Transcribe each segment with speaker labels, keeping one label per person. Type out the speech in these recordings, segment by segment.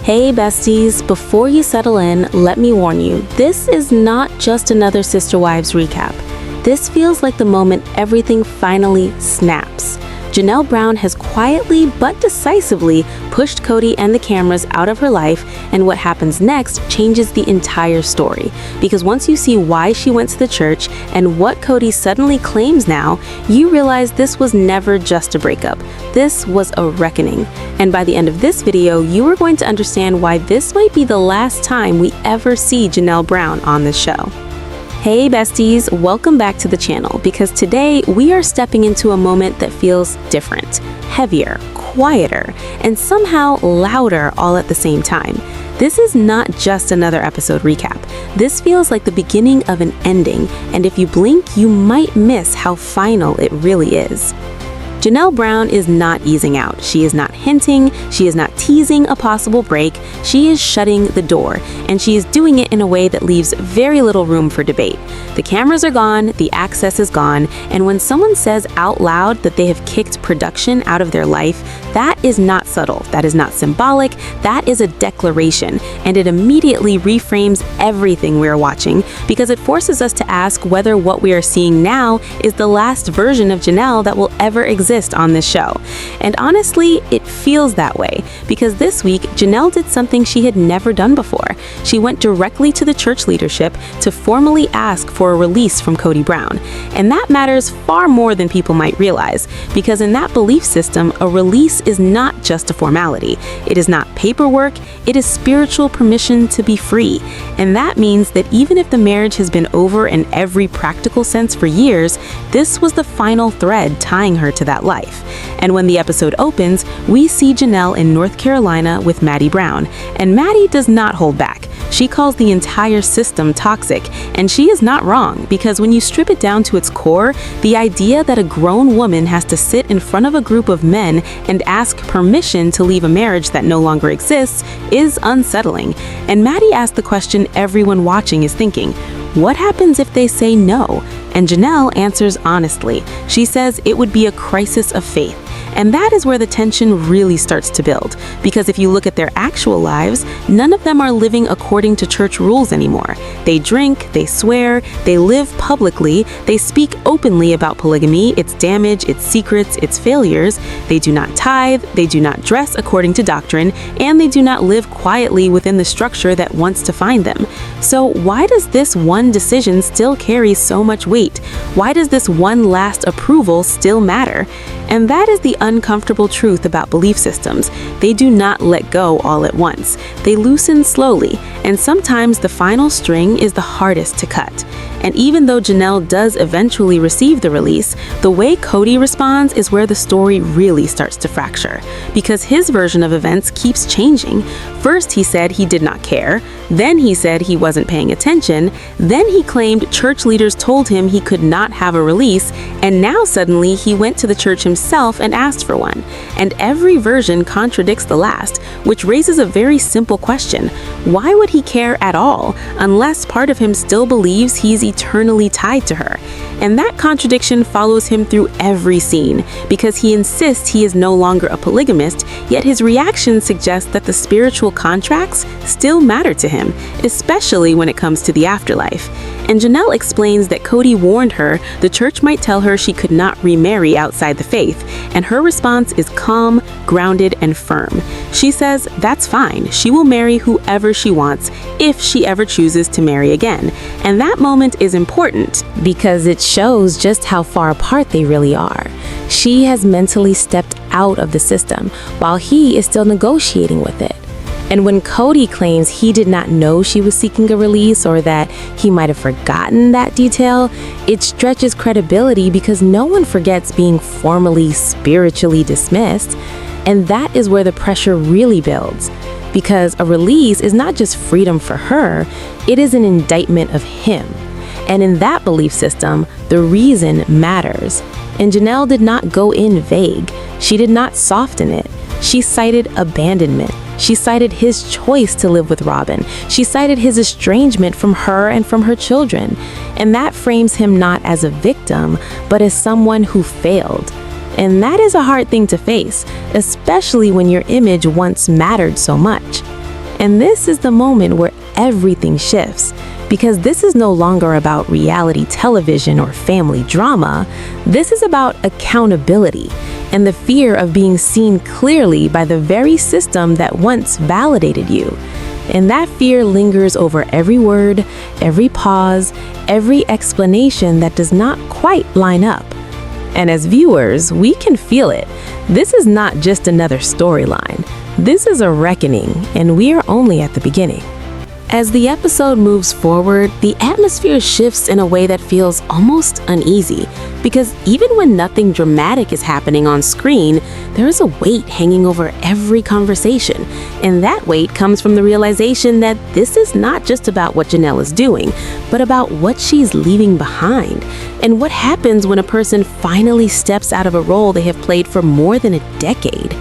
Speaker 1: Hey besties, before you settle in, let me warn you, this is not just another Sister Wives recap. This feels like the moment everything finally snaps. Janelle Brown has quietly but decisively pushed Cody and the cameras out of her life, and what happens next changes the entire story. Because once you see why she went to the church and what Cody suddenly claims now, you realize this was never just a breakup. This was a reckoning. And by the end of this video, you are going to understand why this might be the last time we ever see Janelle Brown on this show. Hey besties, welcome back to the channel, because today we are stepping into a moment that feels different, heavier, quieter, and somehow louder all at the same time. This is not just another episode recap. This feels like the beginning of an ending, and if you blink, you might miss how final it really is. Janelle Brown is not easing out. She is not hinting, she is not teasing a possible break, she is shutting the door, and she is doing it in a way that leaves very little room for debate. The cameras are gone, the access is gone, and when someone says out loud that they have kicked production out of their life, that is not subtle, that is not symbolic, that is a declaration, and it immediately reframes everything we are watching, because it forces us to ask whether what we are seeing now is the last version of Janelle that will ever exist on this show. And honestly, it feels that way, because this week, Janelle did something she had never done before. She went directly to the church leadership to formally ask for a release from Cody Brown. And that matters far more than people might realize, because in that belief system, a release is not just a formality. It is not paperwork, it is spiritual permission to be free. And that means that even if the marriage has been over in every practical sense for years, this was the final thread tying her to that life. And when the episode opens, we see Janelle in North Carolina with Maddie Brown. And Maddie does not hold back. She calls the entire system toxic, and she is not wrong, because when you strip it down to its core, the idea that a grown woman has to sit in front of a group of men and ask permission to leave a marriage that no longer exists is unsettling. And Maddie asked the question everyone watching is thinking: what happens if they say no? And Janelle answers honestly. She says it would be a crisis of faith. And that is where the tension really starts to build, because if you look at their actual lives, none of them are living according to church rules anymore. They drink, they swear, they live publicly, they speak openly about polygamy, its damage, its secrets, its failures. They do not tithe, they do not dress according to doctrine, and they do not live quietly within the structure that wants to find them. So why does this one decision still carry so much weight? Why does this one last approval still matter? And that is the uncomfortable truth about belief systems. They do not let go all at once. They loosen slowly, and sometimes the final string is the hardest to cut. And even though Janelle does eventually receive the release, the way Cody responds is where the story really starts to fracture, because his version of events keeps changing. First, he said he did not care. Then he said he wasn't paying attention. Then he claimed church leaders told him he could not have a release. And now suddenly he went to the church himself and asked for one. And every version contradicts the last, which raises a very simple question. Why would he care at all, unless part of him still believes he's eternally tied to her? And that contradiction follows him through every scene, because he insists he is no longer a polygamist, yet his reactions suggest that the spiritual contracts still matter to him, especially when it comes to the afterlife. And Janelle explains that Cody warned her the church might tell her she could not remarry outside the faith, and her response is calm, grounded, and firm. She says that's fine, she will marry whoever she wants if she ever chooses to marry again. And that moment is important because it shows just how far apart they really are. She has mentally stepped out of the system while he is still negotiating with it. And when Cody claims he did not know she was seeking a release, or that he might have forgotten that detail, it stretches credibility, because no one forgets being formally spiritually dismissed. And that is where the pressure really builds, because a release is not just freedom for her, it is an indictment of him. And in that belief system, the reason matters. And Janelle did not go in vague. She did not soften it. She cited abandonment. She cited his choice to live with Robin. She cited his estrangement from her and from her children. And that frames him not as a victim, but as someone who failed. And that is a hard thing to face, especially when your image once mattered so much. And this is the moment where everything shifts, because this is no longer about reality television or family drama. This is about accountability and the fear of being seen clearly by the very system that once validated you. And that fear lingers over every word, every pause, every explanation that does not quite line up. And as viewers, we can feel it. This is not just another storyline. This is a reckoning, and we are only at the beginning. As the episode moves forward, the atmosphere shifts in a way that feels almost uneasy, because even when nothing dramatic is happening on screen, there is a weight hanging over every conversation. And that weight comes from the realization that this is not just about what Janelle is doing, but about what she's leaving behind, and what happens when a person finally steps out of a role they have played for more than a decade.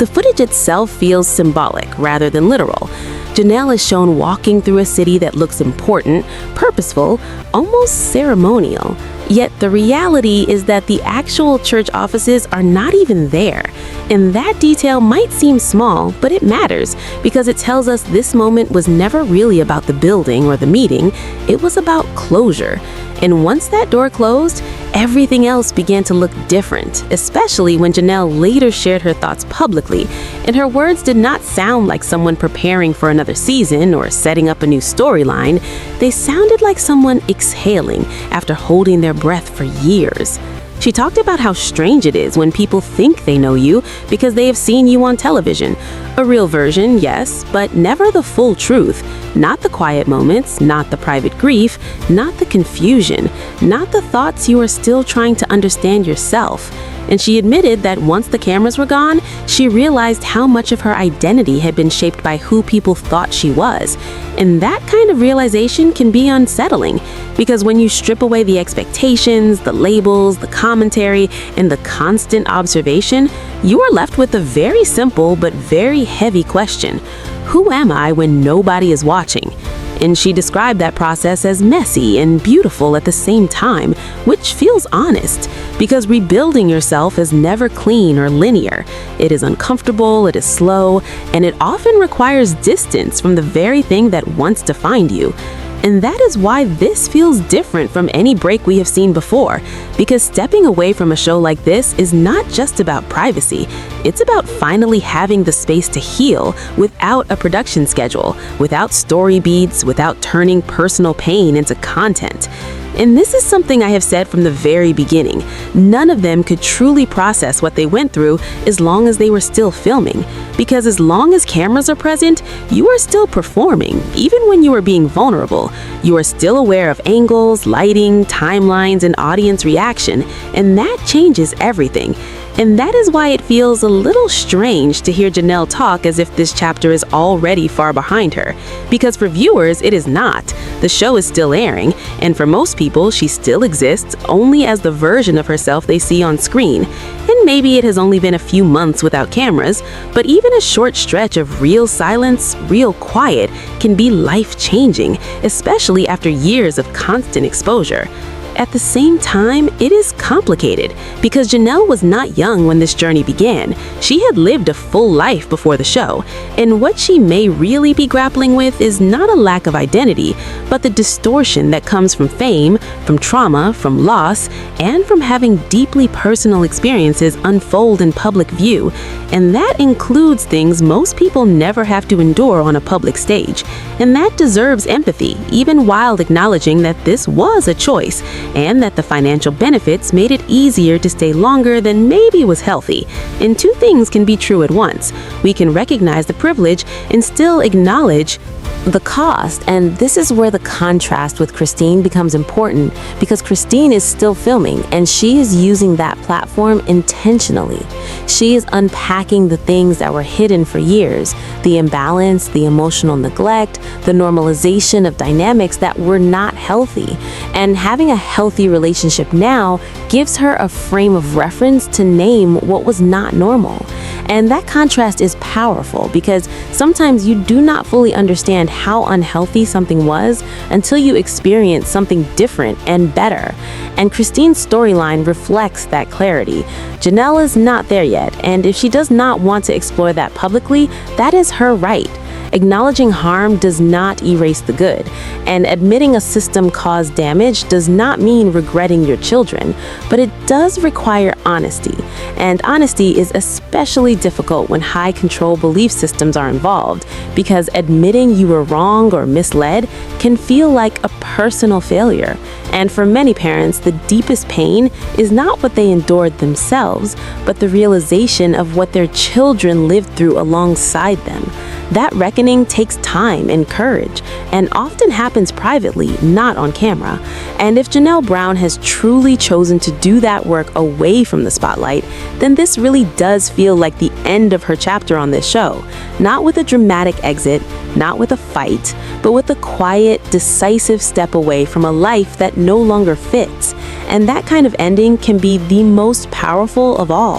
Speaker 1: The footage itself feels symbolic rather than literal. Janelle is shown walking through a city that looks important, purposeful, almost ceremonial. Yet the reality is that the actual church offices are not even there. And that detail might seem small, but it matters, because it tells us this moment was never really about the building or the meeting. It was about closure. And once that door closed, everything else began to look different, especially when Janelle later shared her thoughts publicly, and her words did not sound like someone preparing for another season or setting up a new storyline. They sounded like someone exhaling after holding their breath for years. She talked about how strange it is when people think they know you because they have seen you on television. A real version, yes, but never the full truth. Not the quiet moments, not the private grief, not the confusion, not the thoughts you are still trying to understand yourself. And she admitted that once the cameras were gone, she realized how much of her identity had been shaped by who people thought she was. And that kind of realization can be unsettling, because when you strip away the expectations, the labels, the commentary, and the constant observation, you are left with a very simple but very heavy question. Who am I when nobody is watching? And she described that process as messy and beautiful at the same time, which feels honest, because rebuilding yourself is never clean or linear. It is uncomfortable, it is slow, and it often requires distance from the very thing that once defined you. And that is why this feels different from any break we have seen before, because stepping away from a show like this is not just about privacy. It's about finally having the space to heal without a production schedule, without story beats, without turning personal pain into content. And this is something I have said from the very beginning. None of them could truly process what they went through as long as they were still filming. Because as long as cameras are present, you are still performing. Even when you are being vulnerable, you are still aware of angles, lighting, timelines, and audience reaction. And that changes everything. And that is why it feels a little strange to hear Janelle talk as if this chapter is already far behind her. Because for viewers, it is not. The show is still airing, and for most people, she still exists only as the version of herself they see on screen. And maybe it has only been a few months without cameras, but even a short stretch of real silence, real quiet, can be life-changing, especially after years of constant exposure. At the same time, it is complicated, because Janelle was not young when this journey began. She had lived a full life before the show, and what she may really be grappling with is not a lack of identity, but the distortion that comes from fame, from trauma, from loss, and from having deeply personal experiences unfold in public view. And that includes things most people never have to endure on a public stage. And that deserves empathy, even while acknowledging that this was a choice, and that the financial benefits made it easier to stay longer than maybe was healthy. And two things can be true at once. We can recognize the privilege and still acknowledge the cost. And this is where the contrast with Christine becomes important, because Christine is still filming and she is using that platform intentionally. She is unpacking the things that were hidden for years, the imbalance, the emotional neglect, the normalization of dynamics that were not healthy. And having a healthy relationship now gives her a frame of reference to name what was not normal. And that contrast is powerful, because sometimes you do not fully understand how unhealthy something was until you experience something different and better. And Christine's storyline reflects that clarity. Janelle is not there yet, and if she does not want to explore that publicly, that is her right. Acknowledging harm does not erase the good, and admitting a system caused damage does not mean regretting your children, but it does require honesty. And honesty is especially difficult when high control belief systems are involved, because admitting you were wrong or misled can feel like a personal failure. And for many parents, the deepest pain is not what they endured themselves, but the realization of what their children lived through alongside them. That reckoning takes time and courage, and often happens privately, not on camera. And if Janelle Brown has truly chosen to do that work away from the spotlight, then this really does feel like the end of her chapter on this show. Not with a dramatic exit, not with a fight, but with a quiet, decisive step away from a life that no longer fits. And that kind of ending can be the most powerful of all.